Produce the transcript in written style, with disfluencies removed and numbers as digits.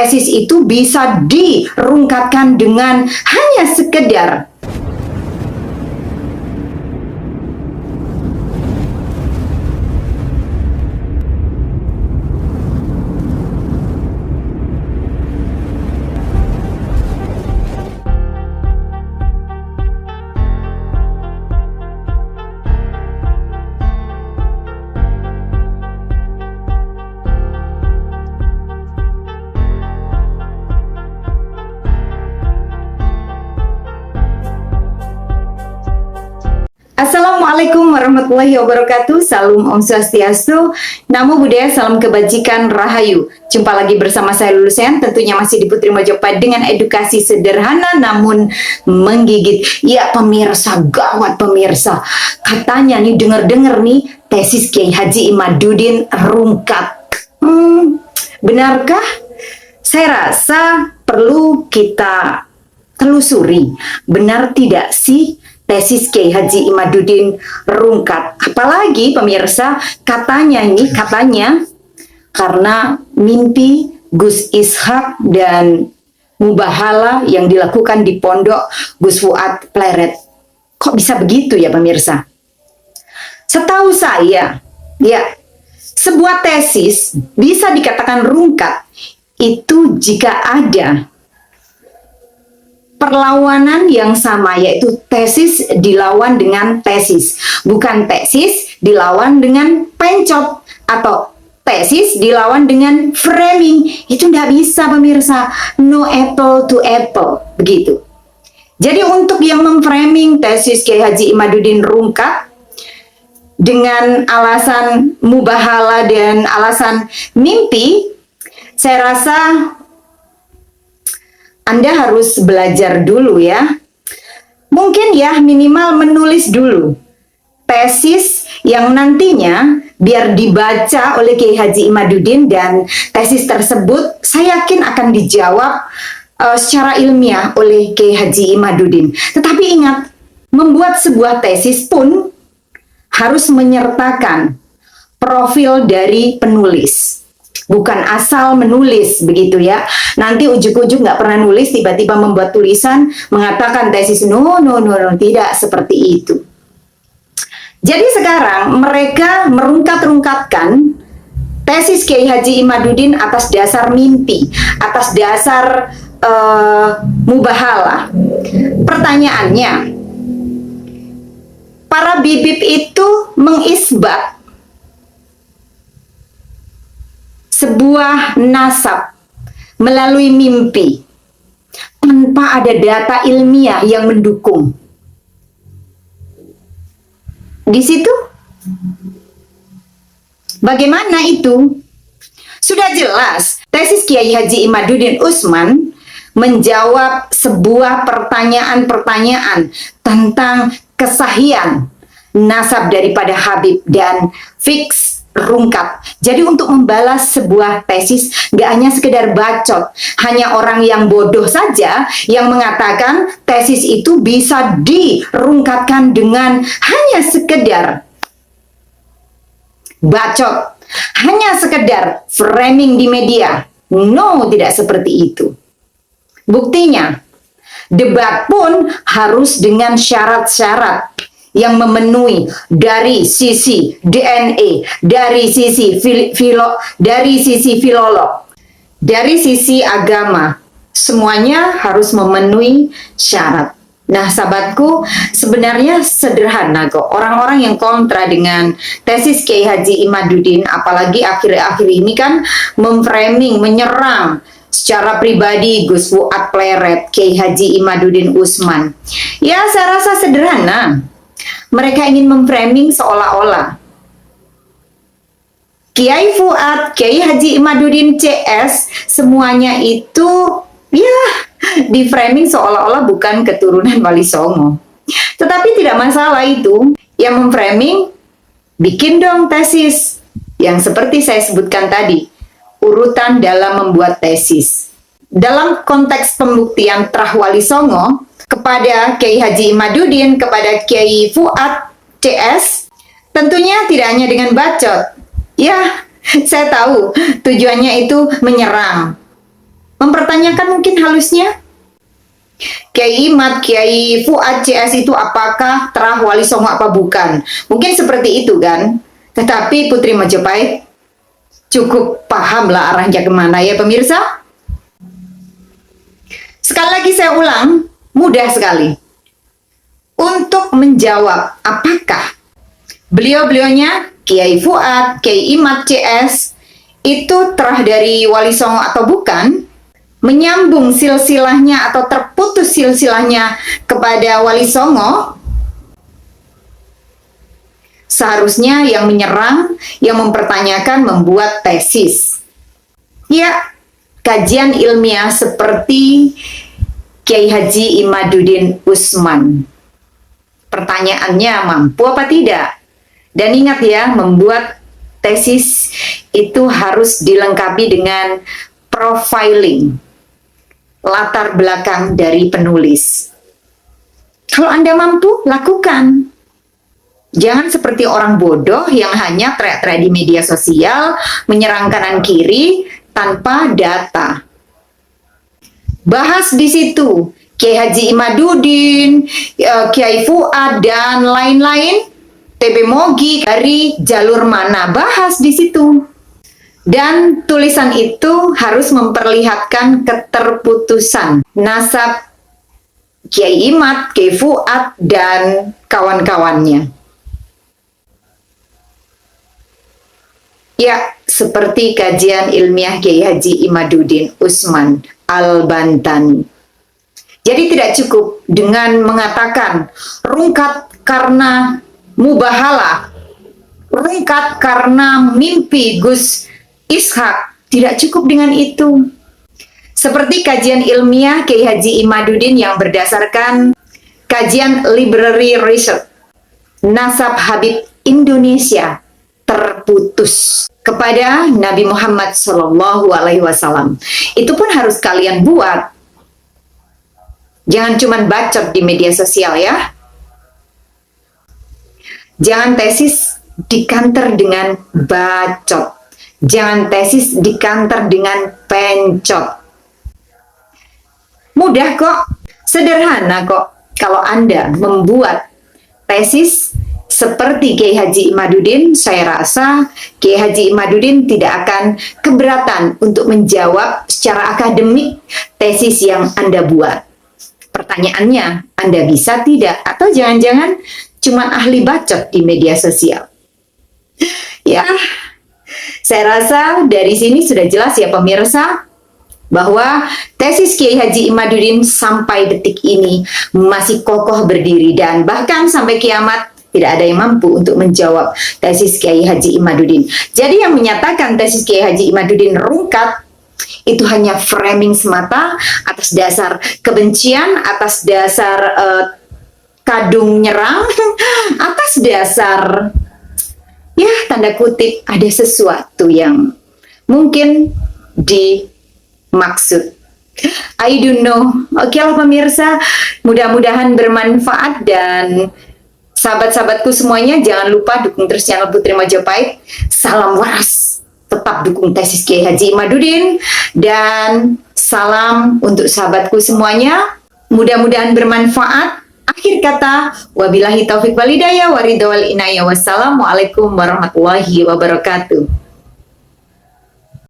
tesis itu bisa dirungkatkan dengan hanya sekedar Assalamualaikum warahmatullahi wabarakatuh. Salam Om Swastiastu, Namo Buddhaya, salam kebajikan, Rahayu. Jumpa lagi bersama saya Lulusen, tentunya masih di Putri Mojopahit dengan edukasi sederhana namun menggigit. Ya pemirsa, gawat pemirsa. Katanya nih, denger-denger nih, tesis Kiai Haji Imaduddin rungkat. Benarkah? Saya rasa perlu kita telusuri. Benar tidak sih tesis Kiai Haji Imaduddin rungkat? Apalagi pemirsa, katanya karena mimpi Gus Ishak dan mubahala yang dilakukan di pondok Gus Fuad Pleret. Kok bisa begitu ya pemirsa? Setahu saya, ya, sebuah tesis bisa dikatakan rungkat itu jika ada perlawanan yang sama, yaitu tesis dilawan dengan tesis, bukan tesis dilawan dengan pencot atau tesis dilawan dengan framing. Itu tidak bisa pemirsa, no apple to apple, begitu. Jadi untuk yang memframing tesis Kiai Haji Imaduddin rungkat dengan alasan mubahala dan alasan mimpi, saya rasa Anda harus belajar dulu ya. Mungkin ya minimal menulis dulu tesis yang nantinya biar dibaca oleh Kiai Haji Imaduddin, dan tesis tersebut saya yakin akan dijawab secara ilmiah oleh Kiai Haji Imaduddin. Tetapi ingat, membuat sebuah tesis pun harus menyertakan profil dari penulis. Bukan asal menulis begitu ya. Nanti ujuk-ujuk nggak pernah nulis, tiba-tiba membuat tulisan mengatakan tesis. No, tidak seperti itu. Jadi sekarang mereka merungkat-rungkatkan tesis Kiai Haji Imaduddin atas dasar mimpi, atas dasar mubahala. Pertanyaannya, para bibib itu mengisbat sebuah nasab melalui mimpi tanpa ada data ilmiah yang mendukung. Di situ bagaimana itu? Sudah jelas tesis Kiai Haji Imaduddin Utsman menjawab sebuah pertanyaan-pertanyaan tentang kesahihan nasab daripada Habib dan fix rungkat. Jadi untuk membalas sebuah tesis gak hanya sekedar bacot, hanya orang yang bodoh saja yang mengatakan tesis itu bisa dirungkatkan dengan hanya sekedar bacot, hanya sekedar framing di media. No, tidak seperti itu. Buktinya, debat pun harus dengan syarat-syarat yang memenuhi dari sisi DNA, dari sisi filolog, dari sisi agama. Semuanya harus memenuhi syarat. Nah, sahabatku, sebenarnya sederhana kok. Orang-orang yang kontra dengan tesis Kiai Haji Imaduddin, apalagi akhir-akhir ini kan memframing, menyerang secara pribadi Gus Fuad Pleret, Kiai Haji Imaduddin Utsman. Ya, saya rasa sederhana. Mereka ingin memframing seolah-olah Kiai Fuad, Kiai Haji Imaduddin CS, semuanya itu ya di framing seolah-olah bukan keturunan Wali Songo. Tetapi tidak masalah itu. Yang memframing, bikin dong tesis yang seperti saya sebutkan tadi, urutan dalam membuat tesis. Dalam konteks pembuktian Trah Wali Songo kepada Kiai Haji Imaduddin, kepada Kiai Fuad CS, tentunya tidak hanya dengan bacot. Ya, saya tahu tujuannya itu menyerang, mempertanyakan mungkin halusnya. Kiai Imad, Kiai Fuad CS itu apakah terah Wali Songo apa bukan? Mungkin seperti itu kan. Tetapi Putri Majapahit cukup paham lah arahnya kemana ya pemirsa. Sekali lagi saya ulang, mudah sekali untuk menjawab apakah beliau-beliaunya Kiai Fuad, Kiai Imad CS itu terah dari Wali Songo atau bukan, menyambung silsilahnya atau terputus silsilahnya kepada Wali Songo. Seharusnya yang menyerang, yang mempertanyakan, membuat tesis. Ya, kajian ilmiah seperti Kiai Haji Imaduddin Usman. Pertanyaannya mampu apa tidak? Dan ingat ya, membuat tesis itu harus dilengkapi dengan profiling, latar belakang dari penulis. Kalau Anda mampu, lakukan. Jangan seperti orang bodoh yang hanya teriak-teriak di media sosial, menyerang kanan kiri tanpa data. Bahas di situ Kiai Haji Imaduddin, Kiai Fuad dan lain-lain, TB Mogi dari jalur mana, bahas di situ. Dan tulisan itu harus memperlihatkan keterputusan nasab Kiai Imad, Kiai Fuad dan kawan-kawannya. Ya, seperti kajian ilmiah Kiai Haji Imaduddin Usman Al-Bantani. Jadi tidak cukup dengan mengatakan rungkat karena mubahalah, rungkat karena mimpi Gus Ishak. Tidak cukup dengan itu. Seperti kajian ilmiah Kiai Haji Imaduddin yang berdasarkan kajian library research, nasab Habib Indonesia terputus kepada Nabi Muhammad SAW. Itu pun harus kalian buat. Jangan cuma bacot di media sosial ya. Jangan tesis dikanter dengan bacot. Jangan tesis dikanter dengan pencot. Mudah kok, sederhana kok. Kalau Anda membuat tesis seperti Kiai Haji Imaduddin, saya rasa Kiai Haji Imaduddin tidak akan keberatan untuk menjawab secara akademik tesis yang Anda buat. Pertanyaannya, Anda bisa tidak? Atau jangan-jangan cuma ahli bacot di media sosial? Ya, saya rasa dari sini sudah jelas ya pemirsa, bahwa tesis Kiai Haji Imaduddin sampai detik ini masih kokoh berdiri dan bahkan sampai kiamat tidak ada yang mampu untuk menjawab tesis Kiai Haji Imaduddin. Jadi yang menyatakan tesis Kiai Haji Imaduddin rungkat itu hanya framing semata atas dasar kebencian, atas dasar kadung nyerang, atas dasar ya tanda kutip ada sesuatu yang mungkin dimaksud. I don't know. Oke lah pemirsa, mudah-mudahan bermanfaat dan sahabat-sahabatku semuanya, jangan lupa dukung terus channel Putri Majapahit. Salam waras, tetap dukung tesis Kiai Haji Imaduddin, dan salam untuk sahabatku semuanya. Mudah-mudahan bermanfaat. Akhir kata, wabillahi taufiq walhidayah, waridha wal inayah. Wassalamualaikum warahmatullahi wabarakatuh.